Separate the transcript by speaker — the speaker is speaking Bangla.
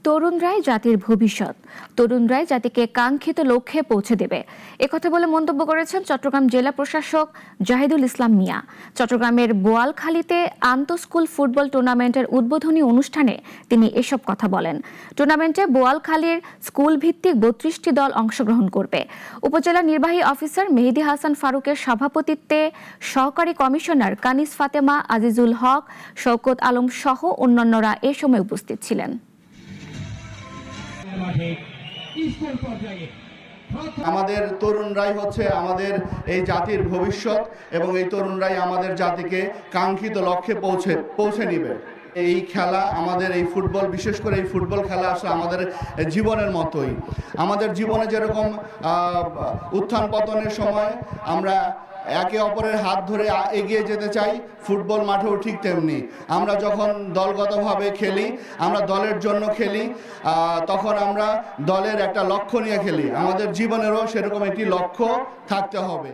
Speaker 1: তরুণরাই জাতির ভবিষ্যৎ, তরুণরাই জাতিকে কাঙ্ক্ষিত লক্ষ্যে পৌঁছে দেবে, একথা বলে মন্তব্য করেছেন চট্টগ্রাম জেলা প্রশাসক জাহিদুল ইসলাম মিয়া। চট্টগ্রামের বোয়ালখালীতে আন্তঃস্কুল ফুটবল টুর্নামেন্টের উদ্বোধনী অনুষ্ঠানে তিনি এসব কথা বলেন। টুর্নামেন্টে বোয়ালখালীর স্কুল ভিত্তিক 32টি দল অংশগ্রহণ করবে। উপজেলা নির্বাহী অফিসার মেহেদী হাসান ফারুকের সভাপতিত্বে সহকারী কমিশনার কানিস ফাতেমা, আজিজুল হক, শওকত আলম সহ অন্যান্যরা এ সময় উপস্থিত ছিলেন।
Speaker 2: আমাদের তরুণরাই হচ্ছে আমাদের এই জাতির ভবিষ্যৎ এবং এই তরুণরাই আমাদের জাতিকে কাঙ্ক্ষিত লক্ষ্যে পৌঁছে নিবে। এই খেলা আমাদের এই ফুটবল, বিশেষ করে এই ফুটবল খেলা আসলে আমাদের জীবনের মতোই। আমাদের জীবনে যেরকম উত্থান পতনের সময় আমরা একে অপরের হাত ধরে এগিয়ে যেতে চাই, ফুটবল মাঠেও ঠিক তেমনি। আমরা যখন দলগতভাবে খেলি, আমরা দলের জন্য খেলি, তখন আমরা দলের একটা লক্ষ্য নিয়ে খেলি। আমাদের জীবনেরও সেরকম একটি লক্ষ্য থাকতে হবে।